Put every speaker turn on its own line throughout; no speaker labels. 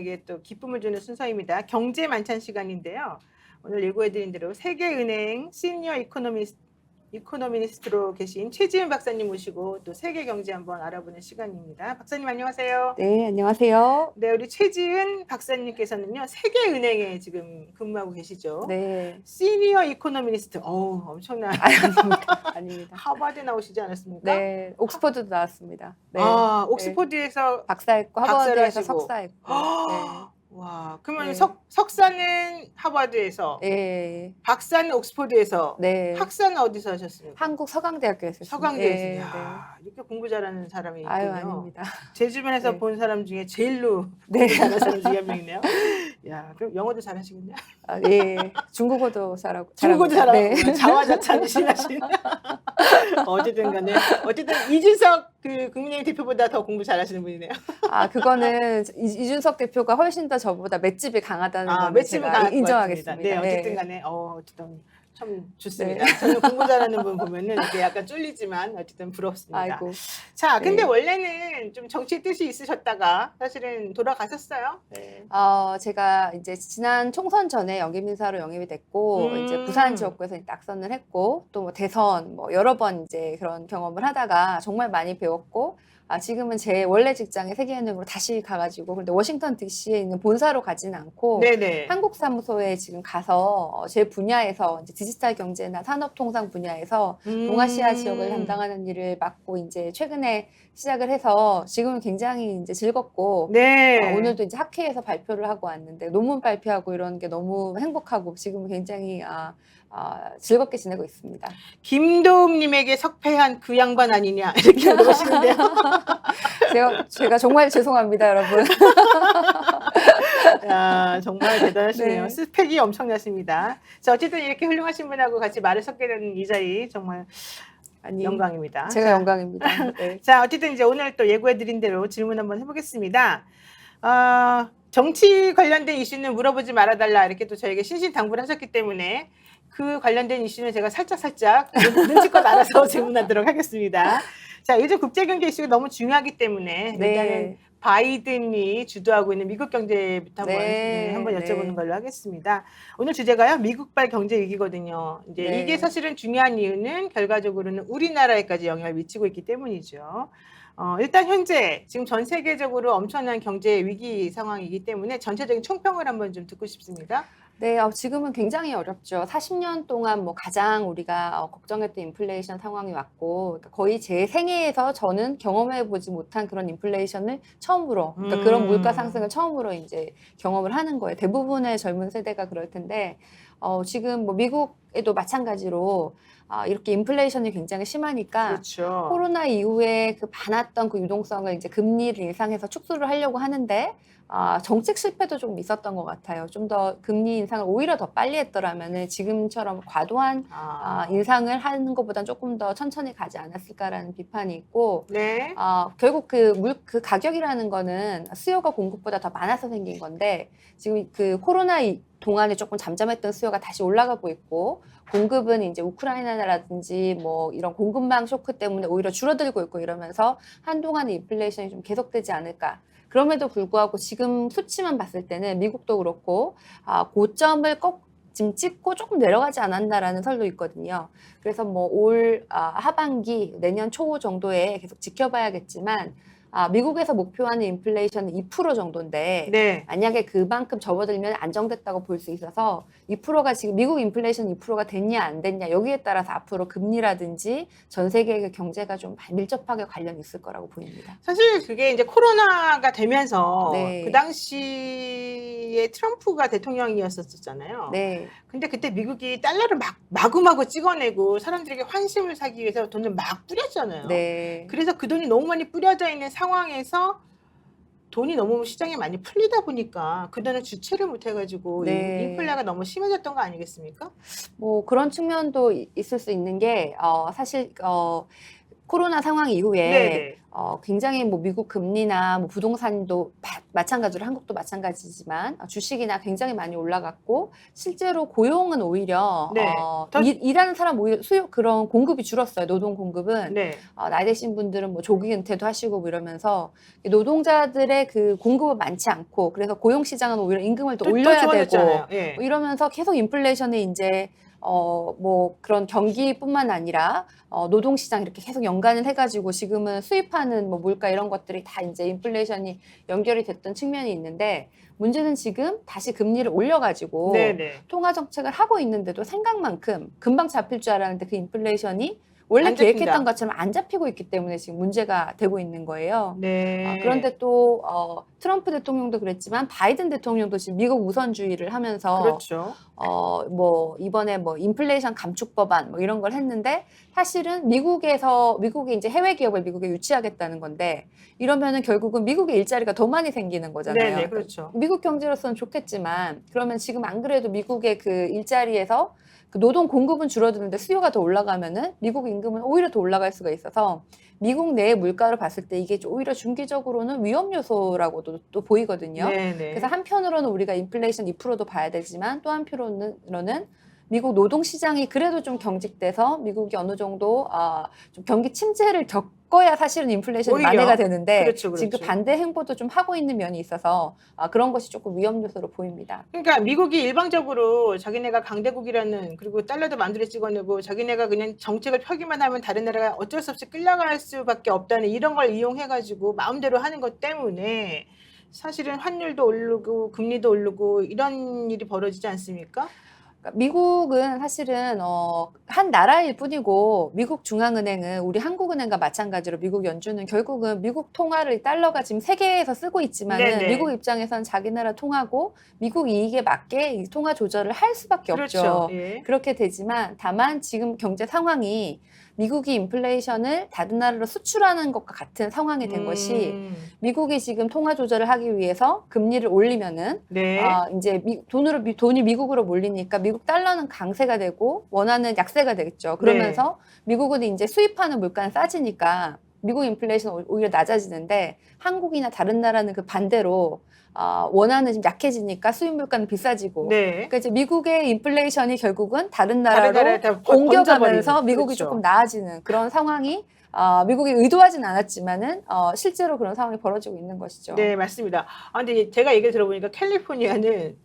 이게 또 기쁨을 주는 순서입니다. 경제 만찬 시간인데요. 오늘 예고해드린 대로 세계은행 시니어 이코노미스트로 계신 최지은 박사님 모시고 또 세계 경제 한번 알아보는 시간입니다. 박사님 안녕하세요.
네, 안녕하세요.
네, 우리 최지은 박사님께서는요 세계은행에 지금 근무하고 계시죠.
네.
시니어 이코노미스트, 엄청난
아닙니다.
하버드 나오시지 않았습니까?
네, 옥스퍼드도 나왔습니다. 네.
아, 옥스퍼드에서
박사했고
박사를
하버드에서
하시고.
석사했고.
와, 그러면
네.
석사는 하버드에서,
네.
박사는 옥스퍼드에서,
네.
학사는 어디서 하셨습니까?
한국 서강대학교에서 했습니다.
서강대에서.
네,
야, 이렇게 공부 잘하는 사람이 있군요.
아유, 아닙니다.
제 주변에서
네.
본 사람 중에 제일로
네.
공부 잘하는 사람 중에 한 명이네요. 야, 그럼 영어도 잘하시겠네요.
아, 예. 중국어도 잘하고.
중국어도 잘하고.
네.
자화자찬이 심하신. 어쨌든 간에. 어쨌든 이준석 그 국민의힘 대표보다 더 공부 잘하시는 분이네요.
아, 그거는 이준석 대표가 훨씬 더 저보다 맷집이 강하다는 거는
맷집은
제가
강할 것
인정하겠습니다.
같습니다. 네, 어쨌든 간에 어쨌든 참 좋습니다. 저는 공부 잘하는 분 보면은 이렇게 약간 쫄리지만 어쨌든 부럽습니다.
아이고.
자, 근데
네.
원래는 좀 정치의 뜻이 있으셨다가 사실은 돌아가셨어요. 네.
제가 이제 지난 총선 전에 영입인사로 영입이 됐고, 이제 부산 지역구에서 낙선을 했고, 또 뭐 대선 뭐 여러 번 이제 그런 경험을 하다가 정말 많이 배웠고, 지금은 제 원래 직장에 세계은행으로 다시 가가지고, 근데 워싱턴 DC에 있는 본사로 가지는 않고,
네네.
한국 사무소에 지금 가서 제 분야에서 이제 디지털 경제나 산업통상 분야에서 동아시아 지역을 담당하는 일을 맡고 이제 최근에 시작을 해서 지금은 굉장히 이제 즐겁고,
네.
오늘도 이제 학회에서 발표를 하고 왔는데 논문 발표하고 이런 게 너무 행복하고 지금은 굉장히 즐겁게 지내고 있습니다.
김도움님에게 석패한 그 양반 아니냐 이렇게 물으시는데요.
제가 정말 죄송합니다, 여러분.
야, 정말 대단하시네요.
네.
스펙이 엄청나십니다. 자, 어쨌든 이렇게 훌륭하신 분하고 같이 말을 섞게 되는 이 자리 정말 영광입니다.
제가 영광입니다. 네.
자, 어쨌든 이제 오늘 또 예고해드린 대로 질문 한번 해보겠습니다. 정치 관련된 이슈는 물어보지 말아달라 이렇게 또 저에게 신신당부를 하셨기 때문에 그 관련된 이슈는 제가 살짝 눈치껏 알아서 질문하도록 하겠습니다. 자, 요즘 국제경제 이슈가 너무 중요하기 때문에
네.
일단은 바이든이 주도하고 있는 미국 경제부터 한번 여쭤보는 걸로 하겠습니다. 오늘 주제가요, 미국발 경제 위기거든요. 이제 이게 사실은 중요한 이유는 결과적으로는 우리나라에까지 영향을 미치고 있기 때문이죠. 일단 현재 지금 전 세계적으로 엄청난 경제 위기 상황이기 때문에 전체적인 총평을 한번 좀 듣고 싶습니다.
네, 지금은 굉장히 어렵죠. 40년 동안 뭐 가장 우리가 걱정했던 인플레이션 상황이 왔고, 그러니까 거의 제 생애에서 저는 경험해보지 못한 그런 인플레이션을 처음으로, 그러니까 그런 물가 상승을 처음으로 이제 경험을 하는 거예요. 대부분의 젊은 세대가 그럴 텐데, 지금 뭐 미국에도 마찬가지로 이렇게 인플레이션이 굉장히 심하니까
그렇죠.
코로나 이후에 그 많았던 그 유동성을 이제 금리를 인상해서 축소를 하려고 하는데 정책 실패도 좀 있었던 것 같아요. 좀 더 금리 인상을 오히려 더 빨리 했더라면은 지금처럼 과도한 인상을 하는 것보다는 조금 더 천천히 가지 않았을까라는 비판이 있고,
네.
결국 그 가격이라는 거는 수요가 공급보다 더 많아서 생긴 건데 지금 그 코로나 동안에 조금 잠잠했던 수요가 다시 올라가고 있고, 공급은 이제 우크라이나라든지 뭐 이런 공급망 쇼크 때문에 오히려 줄어들고 있고 이러면서 한동안의 인플레이션이 좀 계속되지 않을까. 그럼에도 불구하고 지금 수치만 봤을 때는 미국도 그렇고 고점을 지금 찍고 조금 내려가지 않았나라는 설도 있거든요. 그래서 뭐 올 하반기 내년 초 정도에 계속 지켜봐야겠지만 미국에서 목표하는 인플레이션은 2% 정도인데
네.
만약에 그만큼 접어들면 안정됐다고 볼 수 있어서 2%가 지금 미국 인플레이션 2%가 됐냐 안 됐냐 여기에 따라서 앞으로 금리라든지 전 세계의 경제가 좀 밀접하게 관련이 있을 거라고 보입니다.
사실 그게 이제 코로나가 되면서
네.
그 당시에 트럼프가 대통령이었었잖아요.
네.
근데 그때 미국이 달러를 마구마구 찍어내고 사람들에게 환심을 사기 위해서 돈을 막 뿌렸잖아요.
네.
그래서 그 돈이 너무 많이 뿌려져 있는 상황에서 돈이 너무 시장에 많이 풀리다 보니까 그 돈을 주체를 못 해가지고
네.
인플레가 너무 심해졌던 거 아니겠습니까?
뭐 그런 측면도 있을 수 있는 게 사실 코로나 상황 이후에
네네.
굉장히 뭐 미국 금리나 뭐 부동산도 마찬가지로 한국도 마찬가지지만 주식이나 굉장히 많이 올라갔고 실제로 고용은 오히려
네.
일하는 사람 오히려 수요 그런 공급이 줄었어요. 노동 공급은
네.
나이 드신 분들은 뭐 조기 은퇴도 하시고 뭐 이러면서 노동자들의 그 공급은 많지 않고 그래서 고용 시장은 오히려 임금을 더 올려야 되고
좋아졌잖아요. 예.
뭐 이러면서 계속 인플레이션이 이제 뭐 그런 경기뿐만 아니라 노동시장 이렇게 계속 연관을 해가지고 지금은 수입하는 뭐 물가 이런 것들이 다 이제 인플레이션이 연결이 됐던 측면이 있는데 문제는 지금 다시 금리를 올려가지고
네네.
통화 정책을 하고 있는데도 생각만큼 금방 잡힐 줄 알았는데 그 인플레이션이 원래
안 잡힌다.
계획했던 것처럼 안 잡히고 있기 때문에 지금 문제가 되고 있는 거예요.
네.
그런데 또 트럼프 대통령도 그랬지만 바이든 대통령도 지금 미국 우선주의를 하면서
그렇죠.
뭐 이번에 뭐 인플레이션 감축 법안 뭐 이런 걸 했는데 사실은 미국이 이제 해외 기업을 미국에 유치하겠다는 건데 이러면은 결국은 미국의 일자리가 더 많이 생기는 거잖아요.
네네, 그렇죠.
미국 경제로서는 좋겠지만 그러면 지금 안 그래도 미국의 그 일자리에서 그 노동 공급은 줄어드는데 수요가 더 올라가면은 미국 임금은 오히려 더 올라갈 수가 있어서 미국 내의 물가를 봤을 때 이게 오히려 중기적으로는 위험 요소라고도 또 보이거든요.
네네.
그래서 한편으로는 우리가 인플레이션 2%도 봐야 되지만 또 한편으로는 미국 노동 시장이 그래도 좀 경직돼서 미국이 어느 정도 좀 경기 침체를 겪어야 사실은 인플레이션이
오히려.
만회가 되는데
그렇죠,
지금 그
그렇죠.
반대 행보도 좀 하고 있는 면이 있어서 그런 것이 조금 위험 요소로 보입니다.
그러니까 미국이 일방적으로 자기네가 강대국이라는 그리고 달러도 만두에 찍어내고 자기네가 그냥 정책을 펴기만 하면 다른 나라가 어쩔 수 없이 끌려갈 수밖에 없다는 이런 걸 이용해가지고 마음대로 하는 것 때문에 사실은 환율도 오르고 금리도 오르고 이런 일이 벌어지지 않습니까?
미국은 사실은 한 나라일 뿐이고 미국 중앙은행은 우리 한국은행과 마찬가지로 미국 연준은 결국은 미국 통화를 달러가 지금 세계에서 쓰고 있지만은
네네.
미국 입장에서는 자기 나라 통화고 미국 이익에 맞게 이 통화 조절을 할 수밖에
그렇죠.
없죠.
예.
그렇게 되지만 다만 지금 경제 상황이 미국이 인플레이션을 다른 나라로 수출하는 것과 같은 상황이 된 것이 미국이 지금 통화 조절을 하기 위해서 금리를 올리면은
네.
이제 돈이 미국으로 몰리니까 미국 달러는 강세가 되고 원화는 약세가 되겠죠. 그러면서 미국은 이제 수입하는 물가는 싸지니까 미국 인플레이션 오히려 낮아지는데 한국이나 다른 나라는 그 반대로 원화는 좀 약해지니까 수입 물가는 비싸지고
네.
그러니까 이제 미국의 인플레이션이 결국은 다른
나라에
나라로
다
옮겨가면서
번져버리는,
미국이
그렇죠.
조금 나아지는 그런 상황이 미국이 의도하진 않았지만은 실제로 그런 상황이 벌어지고 있는 것이죠.
네, 맞습니다. 근데 제가 얘기를 들어보니까 캘리포니아는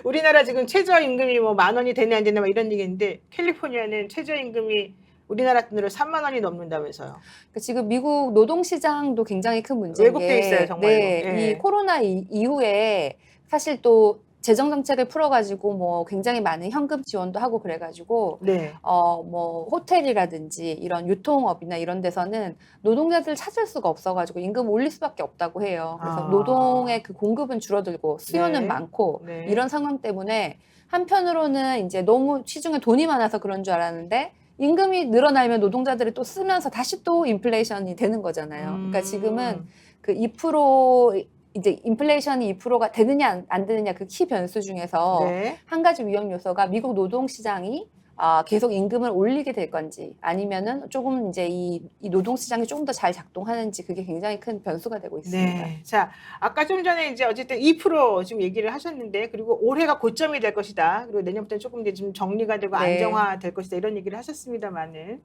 우리나라 지금 최저임금이 뭐 10,000원이 되냐 안 되냐 막 이런 얘기인데 캘리포니아는 최저임금이 우리나라 돈으로 30,000원이 넘는다면서요.
그러니까 지금 미국 노동시장도 굉장히 큰 문제인
왜곡돼
게
있어요, 정말로.
네,
예.
이 코로나 이후에 사실 또 재정 정책을 풀어가지고 뭐 굉장히 많은 현금 지원도 하고 그래가지고
네.
뭐 호텔이라든지 이런 유통업이나 이런 데서는 노동자들 찾을 수가 없어가지고 임금 올릴 수밖에 없다고 해요. 그래서 노동의 그 공급은 줄어들고 수요는
네.
많고
네.
이런 상황 때문에 한편으로는 이제 너무 시중에 돈이 많아서 그런 줄 알았는데 임금이 늘어나면 노동자들이 또 쓰면서 다시 또 인플레이션이 되는 거잖아요. 그러니까 지금은 그 2% 이제 인플레이션이 2%가 되느냐 안 되느냐 그 키 변수 중에서
네.
한 가지 위험 요소가 미국 노동 시장이 계속 임금을 올리게 될 건지 아니면은 조금 이제 이 노동 시장이 조금 더 잘 작동하는지 그게 굉장히 큰 변수가 되고 있습니다.
네. 자, 아까 좀 전에 이제 어쨌든 2% 지금 얘기를 하셨는데 그리고 올해가 고점이 될 것이다. 그리고 내년부터 조금 이제 좀 정리가 되고
네.
안정화 될 것이다. 이런 얘기를 하셨습니다만은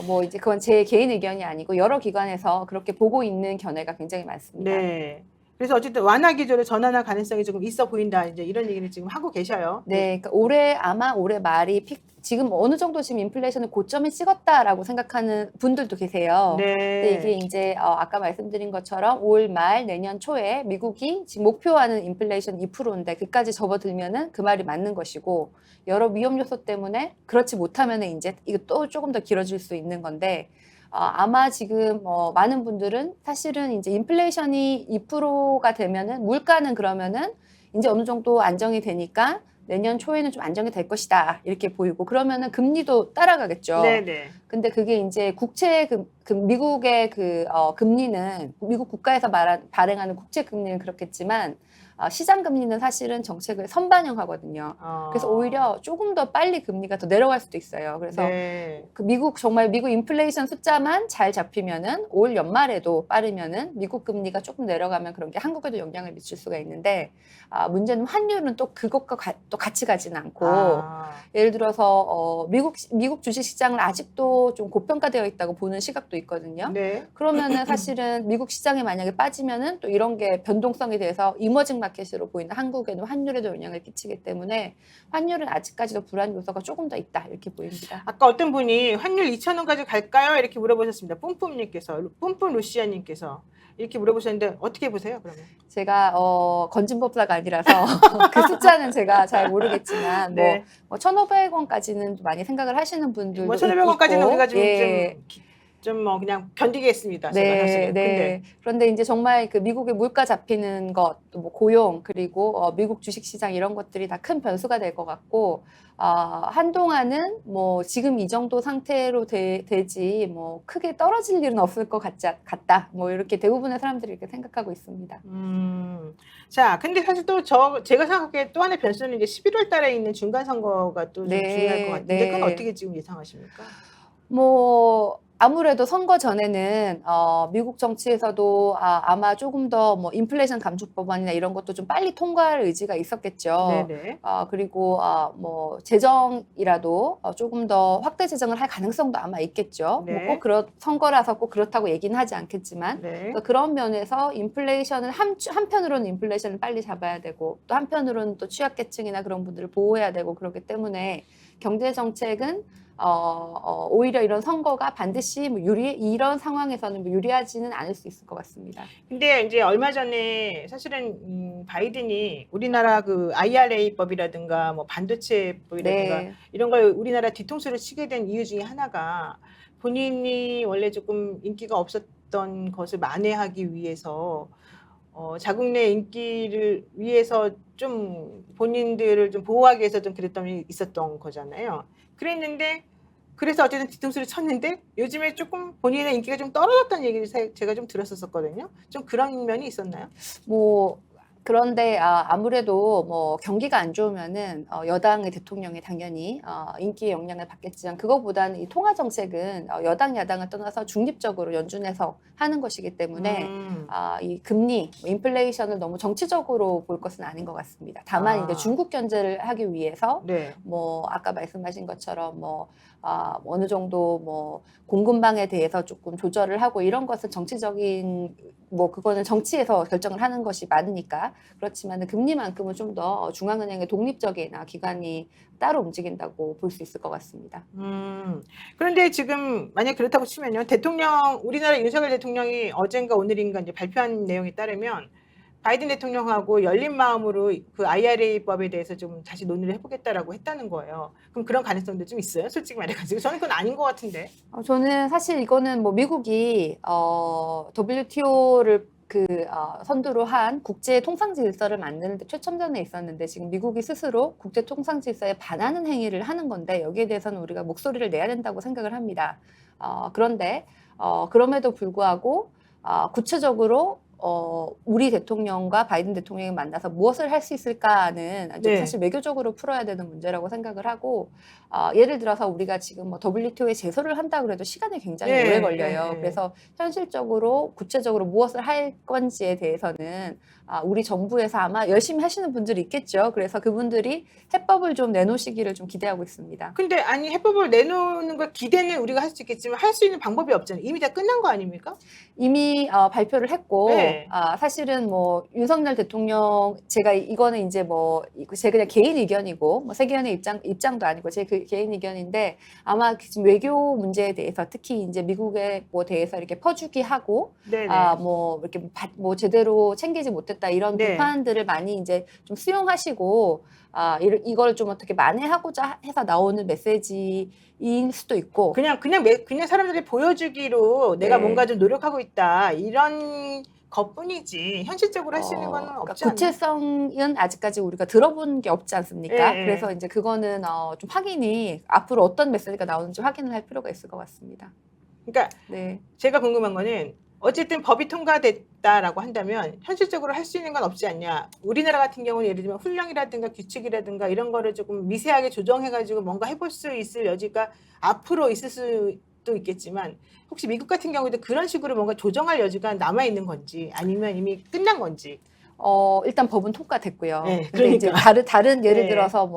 뭐 이제 그건 제 개인 의견이 아니고 여러 기관에서 그렇게 보고 있는 견해가 굉장히 많습니다.
네. 그래서 어쨌든 완화 기조로 전환할 가능성이 조금 있어 보인다. 이제 이런 얘기를 지금 하고 계셔요.
네, 그러니까 아마 올해 말이 지금 어느 정도 지금 인플레이션을 고점에 찍었다라고 생각하는 분들도 계세요. 근데 이게
네.
이제 아까 말씀드린 것처럼 5월 말 내년 초에 미국이 지금 목표하는 인플레이션 2%인데 그까지 접어들면은 그 말이 맞는 것이고 여러 위험 요소 때문에 그렇지 못하면은 이제 이거 또 조금 더 길어질 수 있는 건데 아마 지금 많은 분들은 사실은 이제 인플레이션이 2%가 되면은 물가는 그러면은 이제 어느 정도 안정이 되니까 내년 초에는 좀 안정이 될 것이다 이렇게 보이고 그러면은 금리도 따라가겠죠.
네네.
근데 그게 이제 국채 미국의 금리는 미국 국가에서 발행하는 국채 금리는 그렇겠지만 시장 금리는 사실은 정책을 선반영하거든요. 그래서 오히려 조금 더 빨리 금리가 더 내려갈 수도 있어요. 그래서
네.
정말 미국 인플레이션 숫자만 잘 잡히면은 올 연말에도 빠르면은 미국 금리가 조금 내려가면 그런 게 한국에도 영향을 미칠 수가 있는데 문제는 환율은 또 그것과 또 같이 가지는 않고 예를 들어서 미국 주식 시장은 아직도 좀 고평가되어 있다고 보는 시각도 있거든요.
네.
그러면은 사실은 미국 시장에 만약에 빠지면은 또 이런 게 변동성이 돼서 이머징 마켓으로 보이는 한국에는 환율에도 영향을 끼치기 때문에 환율은 아직까지도 불안 요소가 조금 더 있다 이렇게 보입니다.
아까 어떤 분이 환율 2,000원까지 갈까요? 이렇게 물어보셨습니다. 뿜뿜 루시아님께서 이렇게 물어보셨는데 어떻게 보세요? 그러면
제가 건진법사가 아니라서 그 숫자는 제가 잘 모르겠지만
네.
뭐 1,500원까지는 많이 생각을 하시는 분들도
뭐 1,500원까지는
있고,
우리가 좀
예.
좀 뭐 그냥 견디겠습니다. 제가
네,
사실은.
네. 그런데 이제 정말 그 미국의 물가 잡히는 것, 또 뭐 고용, 그리고 미국 주식 시장 이런 것들이 다 큰 변수가 될 것 같고, 한동안은 뭐 지금 이 정도 상태로 되지 뭐 크게 떨어질 일은 없을 것 같다. 뭐 이렇게 대부분의 사람들이 이렇게 생각하고 있습니다.
자, 근데 사실 또 제가 생각하기에 또 하나의 변수는 이제 11월 달에 있는 중간 선거가 또 좀
네,
중요할 것 같은데 그건
네.
어떻게 지금 예상하십니까?
뭐 아무래도 선거 전에는 미국 정치에서도 아마 조금 더 뭐 인플레이션 감축 법안이나 이런 것도 좀 빨리 통과할 의지가 있었겠죠.
네네.
그리고 뭐 재정이라도 조금 더 확대 재정을 할 가능성도 아마 있겠죠.
네.
뭐 꼭 선거라서 꼭 그렇다고 얘기는 하지 않겠지만
네.
그래서 그런 면에서 인플레이션을 한편으로는 인플레이션을 빨리 잡아야 되고 또 한편으로는 또 취약계층이나 그런 분들을 보호해야 되고 그렇기 때문에 경제 정책은 오히려 이런 선거가 반드시 뭐 이런 상황에서는 뭐 유리하지는 않을 수 있을 것 같습니다.
근데 이제 얼마 전에 사실은 바이든이 우리나라 그 IRA법이라든가 뭐 반도체법이라든가
네.
이런 걸 우리나라 뒤통수를 치게 된 이유 중에 하나가 본인이 원래 조금 인기가 없었던 것을 만회하기 위해서 자국 내 인기를 위해서 좀 본인들을 좀 보호하기 위해서 좀 그랬던 게 있었던 거잖아요. 그래서 어쨌든 뒤통수를 쳤는데 요즘에 조금 본인의 인기가 좀 떨어졌다는 얘기를 제가 좀 들었었거든요. 좀 그런 면이 있었나요?
뭐 그런데 아무래도 뭐 경기가 안 좋으면은 여당의 대통령이 당연히 인기의 영향을 받겠지만 그거보다는 이 통화 정책은 여당 야당을 떠나서 중립적으로 연준해서 하는 것이기 때문에 이 금리, 인플레이션을 너무 정치적으로 볼 것은 아닌 것 같습니다. 다만 이제 중국 견제를 하기 위해서
네.
뭐 아까 말씀하신 것처럼 뭐 어느 정도 뭐 공급망에 대해서 조금 조절을 하고 이런 것은 정치적인 뭐 그거는 정치에서 결정을 하는 것이 많으니까 그렇지만 금리만큼은 좀 더 중앙은행의 독립적인 기관이 따로 움직인다고 볼 수 있을 것 같습니다.
그런데 지금 만약 그렇다고 치면요, 우리나라 윤석열 대통령이 어젠가 오늘인가 이제 발표한 내용에 따르면 바이든 대통령하고 열린 마음으로 그 IRA법에 대해서 좀 다시 논의를 해보겠다라고 했다는 거예요. 그럼 그런 가능성도 좀 있어요? 솔직히 말해가지고 저는 그건 아닌 것 같은데.
저는 사실 이거는 뭐 미국이 WTO를 선두로 한 국제 통상 질서를 만드는 데 최첨단에 있었는데 지금 미국이 스스로 국제 통상 질서에 반하는 행위를 하는 건데 여기에 대해서는 우리가 목소리를 내야 된다고 생각을 합니다. 그런데 그럼에도 불구하고 구체적으로 우리 대통령과 바이든 대통령이 만나서 무엇을 할 수 있을까는 좀
네.
사실 외교적으로 풀어야 되는 문제라고 생각을 하고 예를 들어서 우리가 지금 뭐 WTO에 제소를 한다 그래도 시간이 굉장히
네,
오래 걸려요.
네.
그래서 현실적으로 구체적으로 무엇을 할 건지에 대해서는 우리 정부에서 아마 열심히 하시는 분들이 있겠죠. 그래서 그분들이 해법을 좀 내놓으시기를 좀 기대하고 있습니다.
근데 아니 해법을 내놓는 걸 기대는 우리가 할 수 있겠지만 할 수 있는 방법이 없잖아요. 이미 다 끝난 거 아닙니까?
이미 발표를 했고
네.
사실은 뭐 윤석열 대통령 제가 이거는 이제 뭐 제 그냥 개인 의견이고 뭐 세계연의 입장도 아니고 제 개인 의견인데 아마 지금 외교 문제에 대해서 특히 이제 미국에 뭐 대해서 이렇게 퍼주기 하고
네네.
뭐 이렇게 뭐 제대로 챙기지 못했다 이런
네.
비판들을 많이 이제 좀 수용하시고 이걸 좀 어떻게 만회하고자 해서 나오는 메시지일 수도 있고
그냥 사람들이 보여주기로 내가
네.
뭔가 좀 노력하고 있다 이런 것뿐이지 현실적으로 할 수 있는 건
그러니까
없지 않나요?
구체성은 아직까지 우리가 들어본 게 없지 않습니까?
예, 예.
그래서 이제 그거는 좀 확인이 앞으로 어떤 메시지가 나오는지 확인을 할 필요가 있을 것 같습니다.
그러니까
네.
제가 궁금한 거는 어쨌든 법이 통과됐다라고 한다면 현실적으로 할 수 있는 건 없지 않냐. 우리나라 같은 경우는 예를 들면 훈령이라든가 규칙이라든가 이런 거를 조금 미세하게 조정해가지고 뭔가 해볼 수 있을 여지가 앞으로 있을 수도 있겠지만 혹시 미국 같은 경우에도 그런 식으로 뭔가 조정할 여지가 남아있는 건지 아니면 이미 끝난 건지.
일단 법은 통과됐고요.
네,
근데 이제
그러니까.
다른 예를
네,
들어서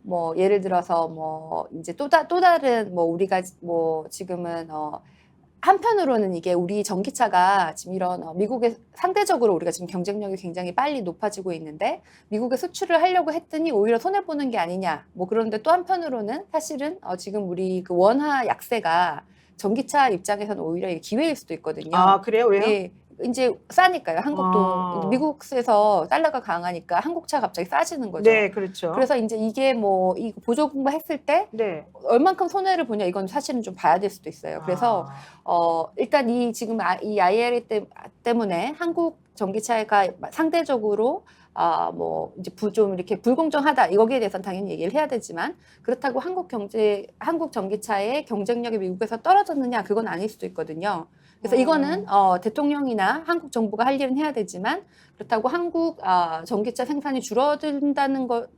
네.
예를 들어서 이제 또 다른 우리가 지금은 한편으로는 이게 우리 전기차가 지금 이런 미국에 상대적으로 우리가 지금 경쟁력이 굉장히 빨리 높아지고 있는데 미국에 수출을 하려고 했더니 오히려 손해 보는 게 아니냐. 그런데 또 한편으로는 사실은 지금 우리 그 원화 약세가 전기차 입장에서는 오히려 이게 기회일 수도 있거든요.
아, 그래요? 왜요?
예. 이제 싸니까요. 한국도 미국에서 달러가 강하니까 한국차 갑자기 싸지는 거죠.
네, 그렇죠.
그래서 이제 이게 이 보조금과 했을 때
네.
얼만큼 손해를 보냐 이건 사실은 좀 봐야 될 수도 있어요. 그래서 일단 지금 이 IRA 때문에 한국 전기차가 상대적으로 이제 좀 이렇게 불공정하다 여기에 대해서는 당연히 얘기를 해야 되지만 그렇다고 한국 전기차의 경쟁력이 미국에서 떨어졌느냐 그건 아닐 수도 있거든요. 그래서 이거는 대통령이나 한국 정부가 할 일은 해야 되지만 그렇다고 한국 전기차 생산이 줄어든다는 꼭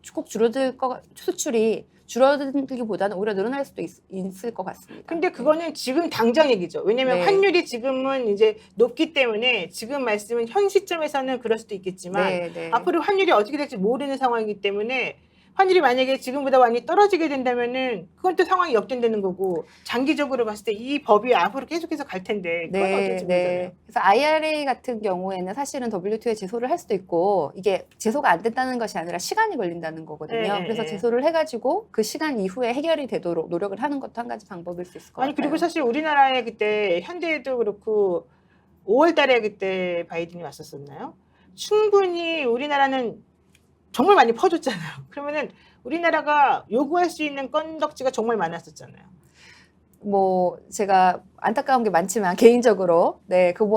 수출이 줄어들기보다는 오히려 늘어날 수도 있을 것 같습니다.
근데 그거는 지금 당장 얘기죠. 왜냐면
네.
환율이 지금은 이제 높기 때문에 지금 말씀은 현 시점에서는 그럴 수도 있겠지만
네, 네.
앞으로 환율이 어떻게 될지 모르는 상황이기 때문에 환율이 만약에 지금보다 많이 떨어지게 된다면은 그건 또 상황이 역전되는 거고 장기적으로 봤을 때 이 법이 앞으로 계속해서 갈 텐데 그건 어떨지 모르잖아요.
그래서 IRA 같은 경우에는 사실은 WTO에 제소를 할 수도 있고 이게 제소가 안 된다는 것이 아니라 시간이 걸린다는 거거든요.
네,
그래서
네.
제소를 해가지고 그 시간 이후에 해결이 되도록 노력을 하는 것도 한 가지 방법일 수 있을 것
아니
같아요.
그리고 사실 우리나라에 그때 현대에도 그렇고 5월 달에 그때 바이든이 왔었었나요? 충분히 우리나라는 정말 많이 퍼줬잖아요. 그러면은 우리나라가 요구할 수 있는 건덕지가 정말 많았었잖아요.
제가 안타까운 게 많지만 개인적으로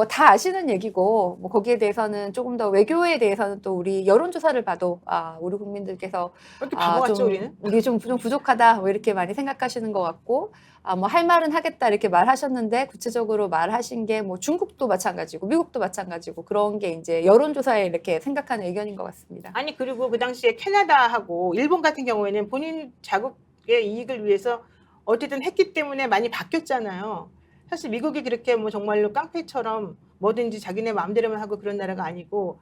다 아시는 얘기고 거기에 대해서는 조금 더 외교에 대해서는 또 우리 여론조사를 봐도 우리 국민들께서
왜 이렇게 바보 같죠 우리는?
우리 좀 부족하다 이렇게 많이 생각하시는 것 같고 할 말은 하겠다 이렇게 말하셨는데 구체적으로 말하신 게 중국도 마찬가지고 미국도 마찬가지고 그런 게 이제 여론조사에 이렇게 생각하는 의견인 것 같습니다.
아니 그리고 그 당시에 캐나다하고 일본 같은 경우에는 본인 자국의 이익을 위해서 어쨌든 했기 때문에 많이 바뀌었잖아요. 사실 미국이 그렇게 정말로 깡패처럼 뭐든지 자기네 마음대로만 하고 그런 나라가 아니고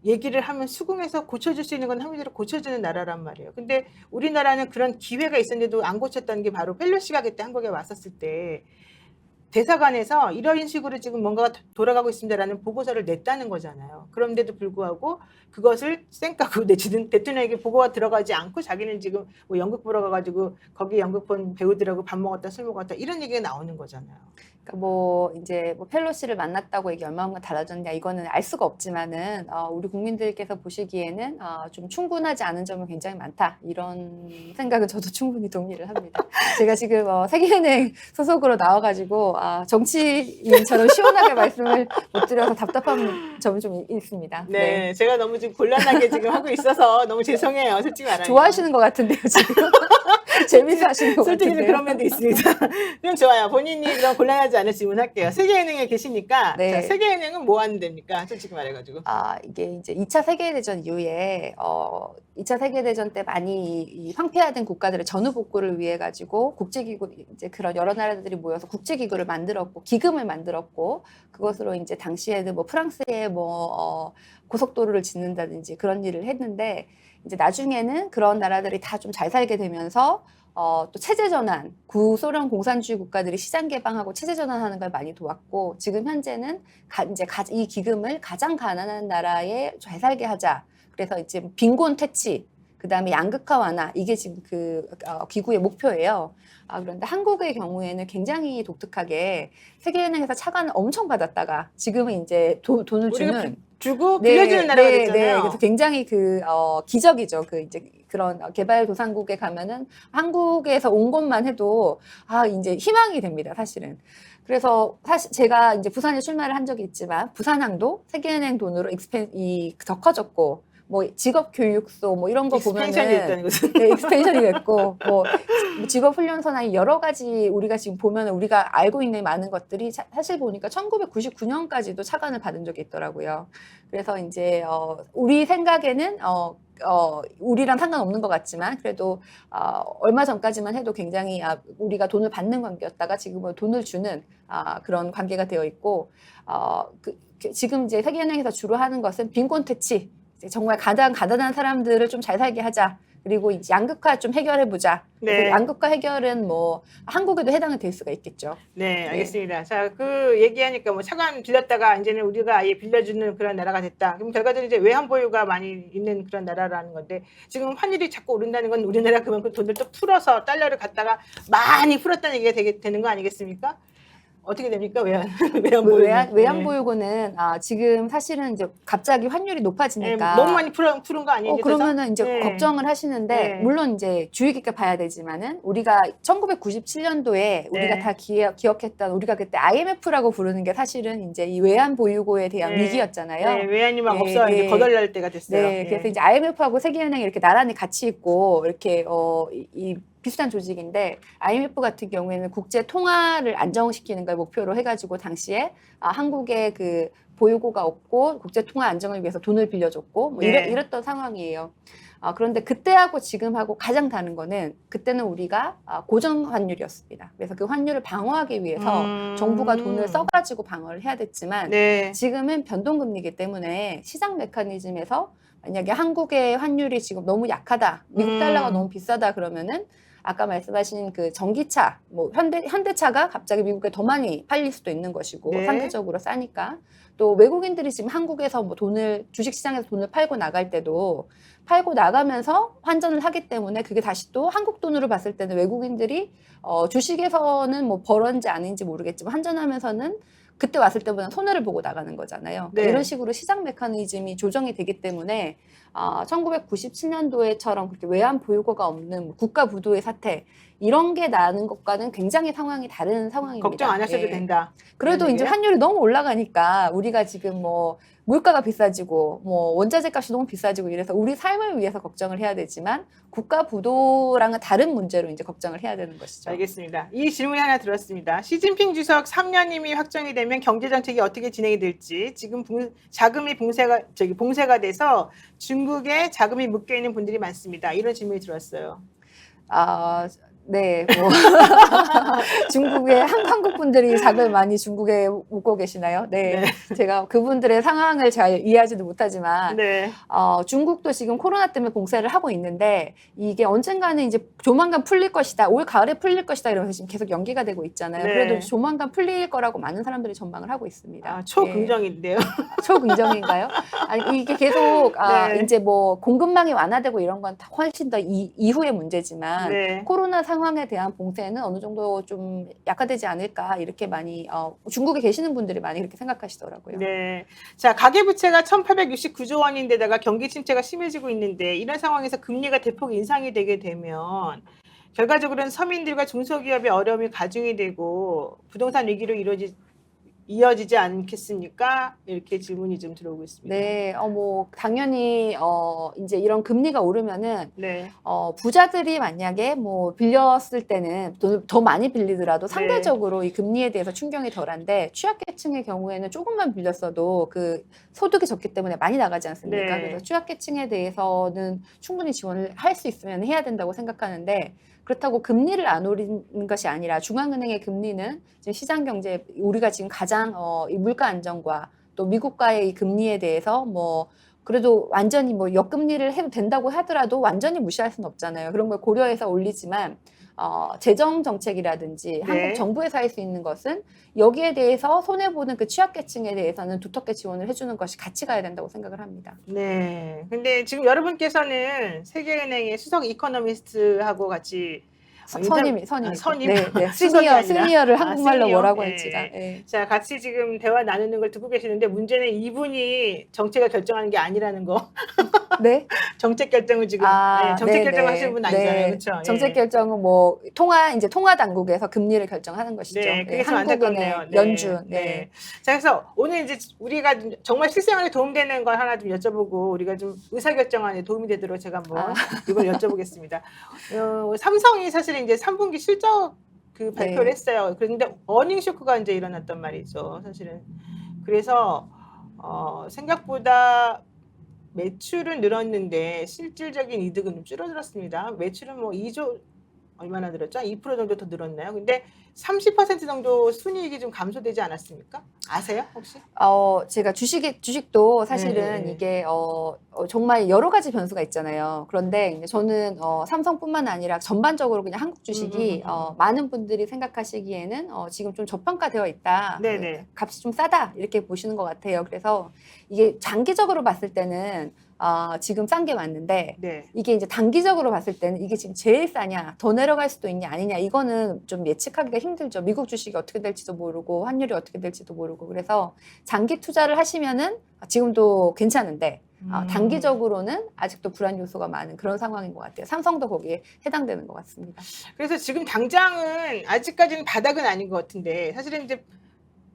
얘기를 하면 수긍해서 고쳐줄 수 있는 건 한마디로 고쳐주는 나라란 말이에요. 근데 우리나라는 그런 기회가 있었는데도 안 고쳤다는 게 바로 펠로시가 그때 한국에 왔었을 때 대사관에서 이런 식으로 지금 뭔가가 돌아가고 있습니다라는 보고서를 냈다는 거잖아요. 그런데도 불구하고 그것을 쌩까고 내지는 대통령에게 보고가 들어가지 않고 자기는 지금 연극 보러 가가지고 거기 연극 본 배우들하고 밥 먹었다 술 먹었다 이런 얘기가 나오는 거잖아요.
그러니까 이제 펠로시를 만났다고 이게 얼마나 달라졌냐 이거는 알 수가 없지만은 우리 국민들께서 보시기에는 좀 충분하지 않은 점은 굉장히 많다 이런 생각은 저도 충분히 동의를 합니다. 제가 지금 세계은행 소속으로 나와가지고 정치인처럼 시원하게 말씀을 못 드려서 답답한 점이 좀 있습니다.
네, 제가 너무 지금 곤란하게 지금 하고 있어서 너무 죄송해요. 솔직히 말하면.
좋아하시는 것 같은데요 지금. 재밌어 하시는 것 같은데요.
솔직히 그런 면도 있습니다. 그럼 좋아요. 본인이 그런 곤란하지 않을 질문할게요. 세계은행에 계시니까
네.
자, 세계은행은 뭐 하는 데입니까? 솔직히 말해가지고.
이게 이제 2차 세계대전 이후에 2차 세계대전 때 많이 이 황폐화된 국가들의 전후 복구를 위해 가지고 국제기구 이제 그런 여러 나라들이 모여서 국제기구를 만들었고 기금을 만들었고 그것으로 이제 당시에는 프랑스에 고속도로를 짓는다든지 그런 일을 했는데 이제 나중에는 그런 나라들이 다 좀 잘 살게 되면서 또 체제 전환, 구소련 공산주의 국가들이 시장 개방하고 체제 전환하는 걸 많이 도왔고 지금 현재는 이 기금을 가장 가난한 나라에 잘 살게 하자. 그래서 이제 빈곤 퇴치, 그다음에 양극화 완화 이게 지금 그 기구의 목표예요. 그런데 한국의 경우에는 굉장히 독특하게 세계은행에서 차관을 엄청 받았다가 지금은 이제 돈을
주고 빌려주는 나라가 됐잖아요.
그래서 굉장히 기적이죠. 이제 그런 개발도상국에 가면은 한국에서 온 것만 해도 이제 희망이 됩니다. 사실은. 그래서 사실 제가 이제 부산에 출마를 한 적이 있지만 부산항도 세계은행 돈으로 더 커졌고 뭐 직업 교육소 뭐 이런 거
익스펜션이
보면은
있다는 것은.
네, 익스펜션이 됐고 뭐 직업 훈련소나 여러 가지 우리가 지금 보면 우리가 알고 있는 많은 것들이 사실 보니까 1999년까지도 차관을 받은 적이 있더라고요. 그래서 이제 우리 생각에는 우리랑 상관없는 것 같지만 그래도 얼마 전까지만 해도 굉장히 우리가 돈을 받는 관계였다가 지금은 돈을 주는 그런 관계가 되어 있고 지금 이제 세계은행에서 주로 하는 것은 빈곤 퇴치, 이제 정말 가장 가난한 사람들을 좀 잘 살게 하자. 그리고 이제 양극화 좀 해결해 보자. 그래서
네.
양극화 해결은 뭐 한국에도 해당이 될 수가 있겠죠.
네, 알겠습니다. 자, 그 얘기하니까 뭐 차관 빌렸다가 이제는 우리가 아예 빌려주는 그런 나라가 됐다. 그럼 결과적으로 이제 외환 보유가 많이 있는 그런 나라라는 건데 지금 환율이 자꾸 오른다는 건 우리나라 그만큼 돈을 또 풀어서 달러를 갖다가 많이 풀었다는 얘기가 되는 거 아니겠습니까? 어떻게 됩니까? 외환 보유.
외환 보유고는 지금 사실은 이제 갑자기 환율이 높아지니까
너무 많이 푸른 거 아니에요?
그러면은 이제
네.
걱정을 하시는데
네.
물론 이제 주의 깊게 봐야 되지만은 우리가 1997년도에 우리가
네.
다 기억했던 우리가 그때 IMF라고 부르는 게 사실은 이제 이 외환 보유고에 대한
네.
위기였잖아요.
네, 외환이 막
네,
없어 이제
네.
거덜날 때가 됐어요.
네, 그래서 이제 IMF하고 세계은행이 이렇게 나란히 같이 있고 이렇게 이 비슷한 조직인데 IMF 같은 경우에는 국제 통화를 안정시키는 걸 목표로 해가지고 당시에 한국의 그 보유고가 없고 국제 통화 안정을 위해서 돈을 빌려줬고 뭐
네.
이랬던 상황이에요. 그런데 그때하고 지금하고 가장 다른 거는 그때는 우리가 고정 환율이었습니다. 그래서 그 환율을 방어하기 위해서 정부가 돈을 써가지고 방어를 해야 됐지만
네.
지금은 변동금리이기 때문에 시장 메커니즘에서 만약에 한국의 환율이 지금 너무 약하다, 미국 달러가 너무 비싸다 그러면은 아까 말씀하신 그 전기차, 뭐 현대차가 갑자기 미국에 더 많이 팔릴 수도 있는 것이고
네.
상대적으로 싸니까 또 외국인들이 지금 한국에서 뭐 주식시장에서 돈을 팔고 나갈 때도 팔고 나가면서 환전을 하기 때문에 그게 다시 또 한국 돈으로 봤을 때는 외국인들이 주식에서는 뭐 벌었는지 아닌지 모르겠지만 환전하면서는 그때 왔을 때보다 손해를 보고 나가는 거잖아요.
네.
이런 식으로 시장 메커니즘이 조정이 되기 때문에 1997년도에처럼 그렇게 외환 보유고가 없는 국가 부도의 사태 이런 게 나는 것과는 굉장히 상황이 다른 상황입니다.
걱정 안 하셔도
예.
된다.
그래도
그런
이제
얘기예요?
환율이 너무 올라가니까 우리가 지금 뭐 물가가 비싸지고 뭐 원자재 값이 너무 비싸지고 이래서 우리 삶을 위해서 걱정을 해야 되지만 국가 부도랑은 다른 문제로 이제 걱정을 해야 되는 것이죠.
알겠습니다. 이 질문이 하나 들었습니다. 시진핑 주석 3년임이 확정이 되면 경제 정책이 어떻게 진행이 될지 지금 자금이 봉쇄가 돼서 중국에 자금이 묶여 있는 분들이 많습니다. 이런 질문이 들었어요.
네, 뭐 중국의 한국 분들이 자금을 많이 중국에 묻고 계시나요? 네, 제가 그분들의 상황을 잘 이해하지도 못하지만
네.
중국도 지금 코로나 때문에 봉쇄를 하고 있는데 이게 언젠가는 이제 조만간 풀릴 것이다, 올 가을에 풀릴 것이다 이러면서 지금 계속 연기가 되고 있잖아요.
네.
그래도 조만간 풀릴 거라고 많은 사람들이 전망을 하고 있습니다.
초긍정인데요.
초긍정인가요? 아니 이게 계속
네.
이제 뭐 공급망이 완화되고 이런 건 훨씬 더 이후의 문제지만
네.
코로나 상황에 대한 봉쇄는 어느 정도 좀 약화되지 않을까 이렇게 많이 중국에 계시는 분들이 많이 그렇게 생각하시더라고요.
네. 자, 가계부채가 1,869조 원인데다가 경기 침체가 심해지고 있는데 이런 상황에서 금리가 대폭 인상이 되게 되면 결과적으로는 서민들과 중소기업의 어려움이 가중이 되고 부동산 위기로 이어지지 않겠습니까? 이렇게 질문이 좀 들어오고 있습니다.
네, 뭐 당연히 이제 이런 금리가 오르면은
네.
부자들이 만약에 뭐 빌렸을 때는 돈을 더 많이 빌리더라도 상대적으로 이 금리에 대해서 충격이 덜한데 취약계층의 경우에는 조금만 빌렸어도 그 소득이 적기 때문에 많이 나가지 않습니까?
네.
그래서 취약계층에 대해서는 충분히 지원을 할 수 있으면 해야 된다고 생각하는데 그렇다고 금리를 안 올리는 것이 아니라 중앙은행의 금리는 지금 시장 경제 우리가 지금 가장 이 물가 안정과 또 미국과의 이 금리에 대해서 뭐 그래도 완전히 뭐 역금리를 해도 된다고 하더라도 완전히 무시할 수는 없잖아요. 그런 걸 고려해서 올리지만 재정 정책이라든지 한국 정부에서 할 수 있는 것은 여기에 대해서 손해보는 그 취약계층에 대해서는 두텁게 지원을 해주는 것이 같이 가야 된다고 생각을 합니다.
네. 근데 지금 여러분께서는 세계은행의 수석 이코노미스트하고 같이
선임.
네.
시니어를 한국말로
시니어.
뭐라고
네.
할지가. 네.
자, 같이 지금 대화 나누는 걸 듣고 계시는데 문제는 이분이 정책을 결정하는 게 아니라는 거.
네.
정책 결정을 지금 네, 정책 결정을 하시는 분 아니잖아요. 그렇죠?
정책 결정은 뭐 통화 당국에서 금리를 결정하는 것이죠.
네, 그게 좀
한국은행,
안타깝네요. 네,
연준.
네. 자, 그래서 오늘 이제 우리가 정말 실생활에 도움되는 걸 하나 좀 여쭤보고 우리가 좀 의사결정안에 도움이 되도록 제가 한번 이걸 여쭤보겠습니다. 삼성이 사실 이제 3분기 실적 그 발표를
네.
했어요. 그런데 어닝 쇼크가 이제 일어났단 말이죠. 사실은. 그래서 생각보다 매출은 늘었는데 실질적인 이득은 좀 줄어들었습니다. 매출은 뭐 2조 얼마나 늘었죠? 2% 정도 더 늘었나요? 근데 30% 정도 순이익이 좀 감소되지 않았습니까? 아세요, 혹시?
제가 주식도 사실은
네.
이게 정말 여러 가지 변수가 있잖아요. 그런데 이제 저는 삼성뿐만 아니라 전반적으로 그냥 한국 주식이 많은 분들이 생각하시기에는 지금 좀 저평가되어 있다.
네네.
값이 좀 싸다 이렇게 보시는 것 같아요. 그래서 이게 장기적으로 봤을 때는 지금 싼 게 맞는데
네.
이게 이제 단기적으로 봤을 때는 이게 지금 제일 싸냐, 더 내려갈 수도 있냐 아니냐 이거는 좀 예측하기가 힘들죠. 미국 주식이 어떻게 될지도 모르고 환율이 어떻게 될지도 모르고 그래서 장기 투자를 하시면은 지금도 괜찮은데 단기적으로는 아직도 불안 요소가 많은 그런 상황인 것 같아요. 삼성도 거기에 해당되는 것 같습니다.
그래서 지금 당장은 아직까지는 바닥은 아닌 것 같은데 사실은 이제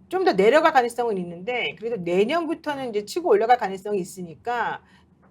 좀 더 내려갈 가능성은 있는데 그래도 내년부터는 이제 치고 올라갈 가능성이 있으니까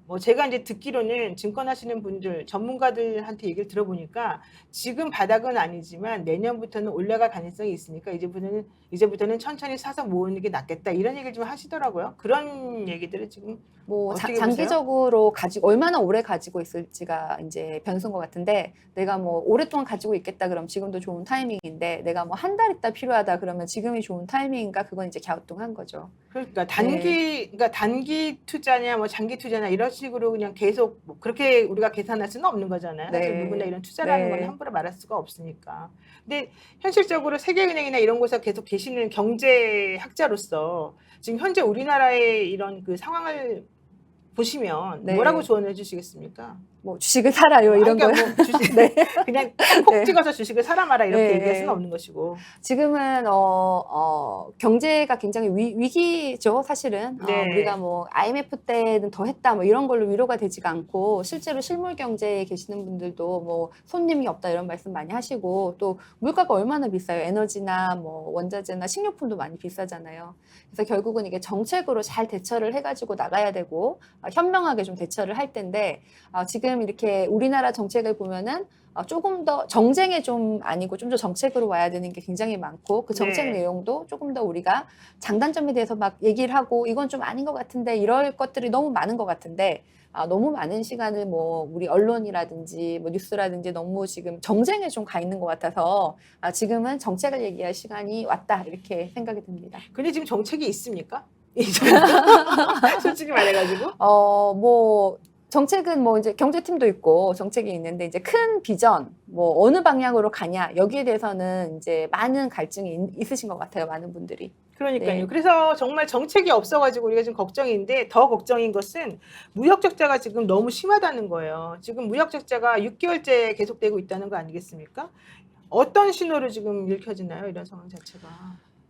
뭐 제가 이제 듣기로는 증권 하시는 분들 전문가들한테 얘기를 들어보니까 지금 바닥은 아니지만 내년부터는 올라갈 가능성이 있으니까 이제부터는 천천히 사서 모으는 게 낫겠다 이런 얘기를 좀 하시더라고요. 그런 얘기들을 지금
뭐
어떻게
장기적으로 가지고 얼마나 오래 가지고 있을지가 이제 변수인 것 같은데 내가 뭐 오랫동안 가지고 있겠다 그럼 지금도 좋은 타이밍인데 내가 뭐 한 달 있다 필요하다 그러면 지금이 좋은 타이밍인가 그건 이제 갸우뚱한 거죠.
그러니까 단기 투자냐 뭐 장기 투자냐 이런 식으로 그냥 계속 뭐 그렇게 우리가 계산할 수는 없는 거잖아요. 사실 누구나 이런 투자라는 건 함부로 말할 수가 없으니까. 근데 현실적으로 세계은행이나 이런 곳에 계속 계시는 경제학자로서 지금 현재 우리나라의 이런 그 상황을 보시면 뭐라고 조언해 주시겠습니까?
뭐 주식을 사라요 이런 거요.
뭐 주식 그냥 콕 찍어서 주식을 사라 마라 이렇게 얘기할 수는 없는 것이고.
지금은 경제가 굉장히 위기죠 사실은.
네.
우리가 뭐 IMF 때는 더 했다 뭐 이런 걸로 위로가 되지가 않고 실제로 실물 경제에 계시는 분들도 뭐 손님이 없다 이런 말씀 많이 하시고 또 물가가 얼마나 비싸요. 에너지나 뭐 원자재나 식료품도 많이 비싸잖아요. 그래서 결국은 이게 정책으로 잘 대처를 해가지고 나가야 되고 현명하게 좀 대처를 할 텐데 지금 이렇게 우리나라 정책을 보면은 조금 더 정쟁에 좀 아니고 좀 더 정책으로 와야 되는 게 굉장히 많고 그 정책 내용도 조금 더 우리가 장단점에 대해서 막 얘기를 하고 이건 좀 아닌 것 같은데 이럴 것들이 너무 많은 것 같은데 너무 많은 시간을 뭐 우리 언론이라든지 뭐 뉴스라든지 너무 지금 정쟁에 좀 가 있는 것 같아서 지금은 정책을 얘기할 시간이 왔다 이렇게 생각이 듭니다.
근데 지금 정책이 있습니까? 솔직히 말해가지고.
뭐 정책은 뭐 이제 경제팀도 있고 정책이 있는데 이제 큰 비전 뭐 어느 방향으로 가냐 여기에 대해서는 이제 많은 갈증이 있으신 것 같아요. 많은 분들이.
그러니까요.
네.
그래서 정말 정책이 없어가지고 우리가 지금 걱정인데 더 걱정인 것은 무역 적자가 지금 너무 심하다는 거예요. 지금 무역 적자가 6개월째 계속되고 있다는 거 아니겠습니까? 어떤 신호로 지금 읽혀지나요? 이런 상황 자체가.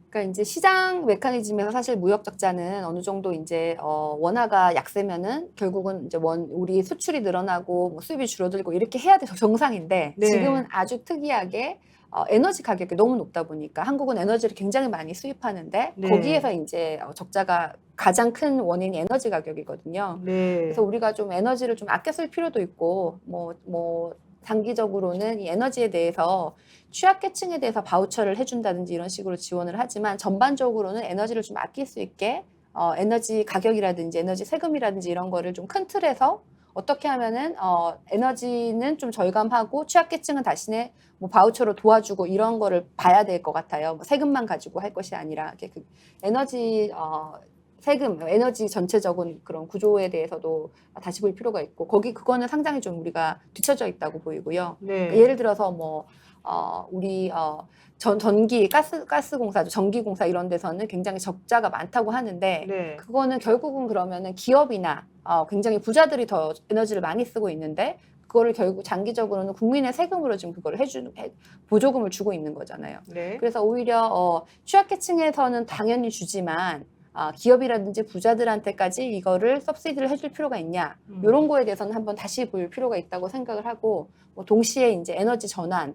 그러니까 이제 시장 메커니즘에서 사실 무역 적자는 어느 정도 이제 원화가 약세면은 결국은 이제 우리 수출이 늘어나고 뭐 수입이 줄어들고 이렇게 해야 돼서 정상인데
네.
지금은 아주 특이하게 에너지 가격이 너무 높다 보니까 한국은 에너지를 굉장히 많이 수입하는데
네.
거기에서 이제 적자가 가장 큰 원인이 에너지 가격이거든요.
네.
그래서 우리가 좀 에너지를 좀 아껴 쓸 필요도 있고 뭐 단기적으로는 이 에너지에 대해서 취약계층에 대해서 바우처를 해준다든지 이런 식으로 지원을 하지만 전반적으로는 에너지를 좀 아낄 수 있게 에너지 가격이라든지 에너지 세금이라든지 이런 거를 좀 큰 틀에서 어떻게 하면은 에너지는 좀 절감하고 취약계층은 대신에 뭐 바우처로 도와주고 이런 거를 봐야 될 것 같아요. 뭐 세금만 가지고 할 것이 아니라 그 에너지 세금, 에너지 전체적인 그런 구조에 대해서도 다시 볼 필요가 있고 그거는 상당히 좀 우리가 뒤처져 있다고 보이고요.
네.
그러니까 예를 들어서 뭐 우리 전기 가스공사, 전기공사 이런 데서는 굉장히 적자가 많다고 하는데
네.
그거는 결국은 그러면은 기업이나 굉장히 부자들이 더 에너지를 많이 쓰고 있는데 그거를 결국 장기적으로는 국민의 세금으로 지금 그걸 보조금을 주고 있는 거잖아요.
네.
그래서 오히려 취약계층에서는 당연히 주지만 기업이라든지 부자들한테까지 이거를 서브시디를 해줄 필요가 있냐 이런 거에 대해서는 한번 다시 볼 필요가 있다고 생각을 하고 뭐 동시에 이제 에너지 전환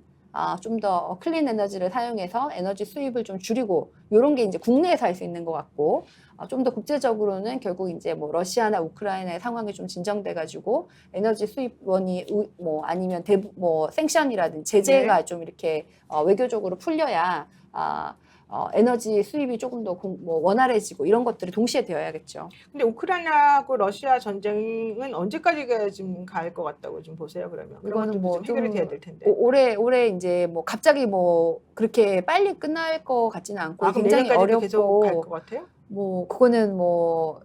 좀 더 클린 에너지를 사용해서 에너지 수입을 좀 줄이고 이런 게 이제 국내에서 할 수 있는 것 같고 좀 더 국제적으로는 결국 이제 뭐 러시아나 우크라이나의 상황이 좀 진정돼 가지고 에너지 수입원이 뭐 아니면 뭐 생션이라든지 제재가 좀 이렇게 외교적으로 풀려야 에너지 수입이 조금 더 뭐 원활해지고 이런 것들이 동시에 되어야겠죠.
근데 우크라이나하고 러시아 전쟁은 언제까지가 좀 갈 것 같다고 좀 보세요, 그러면? 그런
이거는
것도
뭐
좀 해결이 돼야 될 텐데.
올해 이제 뭐 갑자기 뭐 그렇게 빨리 끝날 것 같지는 않고
그럼
굉장히
내년까지도 계속 갈
어렵고
것 같아요?
뭐 그거는 뭐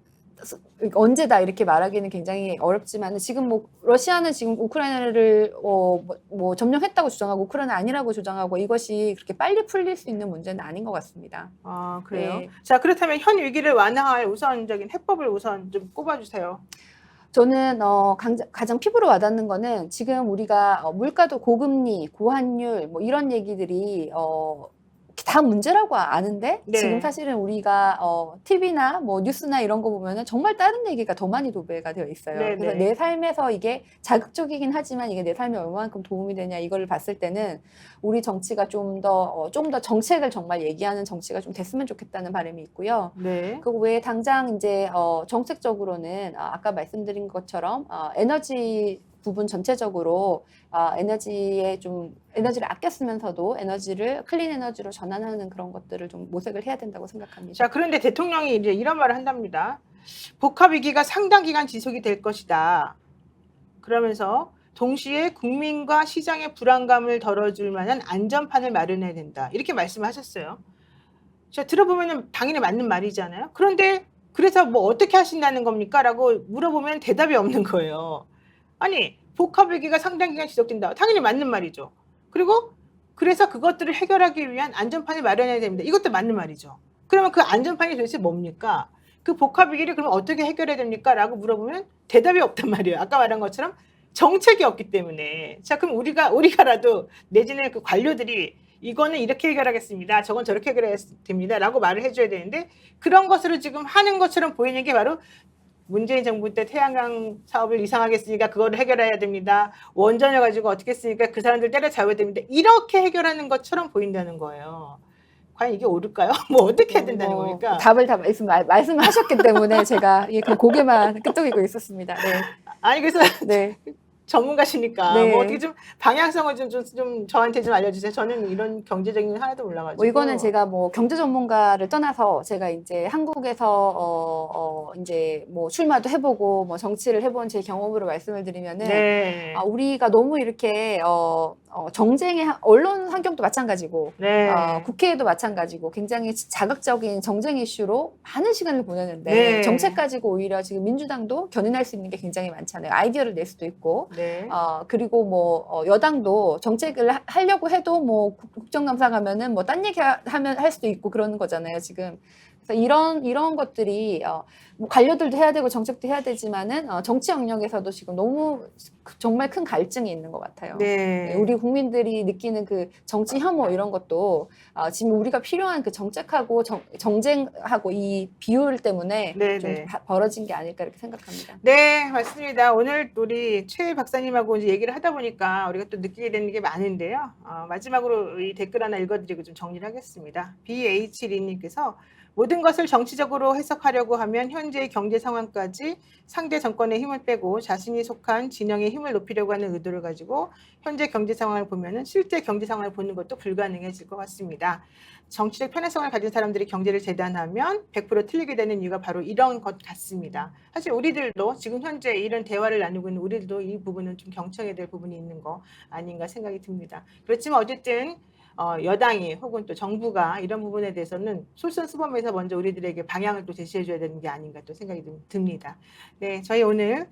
언제다 이렇게 말하기는 굉장히 어렵지만 지금 뭐 러시아는 지금 우크라이나를 뭐 점령했다고 주장하고 우크라이나 아니라고 주장하고 이것이 그렇게 빨리 풀릴 수 있는 문제는 아닌 것 같습니다.
아, 그래요?
네.
자, 그렇다면 현 위기를 완화할 우선적인 해법을 우선 좀 꼽아주세요.
저는 가장 피부로 와닿는 거는 지금 우리가 물가도 고금리, 고환율 뭐 이런 얘기들이 다 문제라고 아는데
네.
지금 사실은 우리가 TV나 뭐 뉴스나 이런 거 보면은 정말 다른 얘기가 더 많이 도배가 되어 있어요.
네,
그래서
네.
내 삶에서 이게 자극적이긴 하지만 이게 내 삶에 얼마만큼 도움이 되냐 이거를 봤을 때는 우리 정치가 좀 더 정책을 정말 얘기하는 정치가 좀 됐으면 좋겠다는 바람이 있고요.
네.
그 외에 당장 이제 정책적으로는 아까 말씀드린 것처럼 에너지 부분 전체적으로 에너지를 아껴 쓰면서도 에너지를 클린 에너지로 전환하는 그런 것들을 좀 모색을 해야 된다고 생각합니다.
자, 그런데 대통령이 이제 이런 말을 한답니다. 복합 위기가 상당 기간 지속이 될 것이다. 그러면서 동시에 국민과 시장의 불안감을 덜어줄 만한 안전판을 마련해야 된다. 이렇게 말씀하셨어요. 자, 들어보면 당연히 맞는 말이잖아요. 그런데 그래서 뭐 어떻게 하신다는 겁니까? 라고 물어보면 대답이 없는 거예요. 아니, 복합 위기가 상당 기간 지속된다. 당연히 맞는 말이죠. 그리고 그래서 그것들을 해결하기 위한 안전판을 마련해야 됩니다. 이것도 맞는 말이죠. 그러면 그 안전판이 도대체 뭡니까? 그 복합 위기를 그럼 어떻게 해결해야 됩니까? 라고 물어보면 대답이 없단 말이에요. 아까 말한 것처럼 정책이 없기 때문에. 자, 그럼 우리가라도 내지는 그 관료들이 이거는 이렇게 해결하겠습니다. 저건 저렇게 해결해야 됩니다. 라고 말을 해줘야 되는데 그런 것으로 지금 하는 것처럼 보이는 게 바로 문재인 정부 때 태양광 사업을 이상하게 했으니까 그거를 해결해야 됩니다. 원전을 가지고 어떻게 했으니까 그 사람들 때려잡아야 됩니다. 이렇게 해결하는 것처럼 보인다는 거예요. 과연 이게 옳을까요? 뭐 어떻게 해야 된다는 겁니까?
답을 다 말씀하셨기 때문에 제가 그 고개만 끄덕이고 있었습니다. 네.
아니 그래서
네.
전문가시니까
네.
뭐 어떻게 좀 방향성을 좀 저한테 좀 알려주세요. 저는 이런 경제적인 건 하나도 몰라가지고.
뭐 이거는 제가 뭐 경제 전문가를 떠나서 제가 이제 한국에서 이제 뭐 출마도 해보고 뭐 정치를 해본 제 경험으로 말씀을 드리면은
네.
우리가 너무 이렇게 정쟁의 언론 환경도 마찬가지고
네.
국회에도 마찬가지고 굉장히 자극적인 정쟁 이슈로 많은 시간을 보내는데
네.
정책 가지고 오히려 지금 민주당도 견인할 수 있는 게 굉장히 많잖아요. 아이디어를 낼 수도 있고
네.
그리고 뭐 여당도 정책을 하려고 해도 뭐 국정감사 가면은 뭐 딴 얘기 하면 할 수도 있고 그러는 거잖아요, 지금. 그래서 이런 것들이 뭐 관료들도 해야 되고 정책도 해야 되지만은 정치 영역에서도 지금 너무 정말 큰 갈증이 있는 것 같아요.
네.
우리 국민들이 느끼는 그 정치 혐오 이런 것도 지금 우리가 필요한 그 정책하고 정쟁하고 이 비율 때문에
네,
좀
네.
벌어진 게 아닐까 이렇게 생각합니다.
네, 맞습니다. 오늘 우리 최 박사님하고 이제 얘기를 하다 보니까 우리가 또 느끼게 되는 게 많은데요. 마지막으로 이 댓글 하나 읽어드리고 좀 정리를 하겠습니다. BH 리님께서 모든 것을 정치적으로 해석하려고 하면 현재의 경제 상황까지 상대 정권의 힘을 빼고 자신이 속한 진영의 힘을 높이려고 하는 의도를 가지고 현재 경제 상황을 보면은 실제 경제 상황을 보는 것도 불가능해질 것 같습니다. 정치적 편애성을 가진 사람들이 경제를 재단하면 100% 틀리게 되는 이유가 바로 이런 것 같습니다. 사실 우리들도 지금 현재 이런 대화를 나누고 있는 우리들도 이 부분은 좀 경청해야 될 부분이 있는 거 아닌가 생각이 듭니다. 그렇지만 어쨌든 여당이 혹은 또 정부가 이런 부분에 대해서는 솔선수범해서 먼저 우리들에게 방향을 또 제시해줘야 되는 게 아닌가 또 생각이 듭니다. 네, 저희 오늘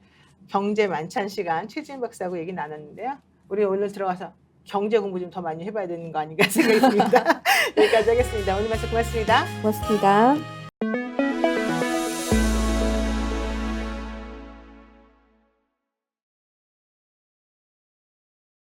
경제 만찬 시간 최지은 박사하고 얘기 나눴는데요. 우리 오늘 들어가서 경제 공부 좀 더 많이 해봐야 되는 거 아닌가 생각이 듭니다. 여기까지 하겠습니다. 오늘 말씀 고맙습니다.
고맙습니다.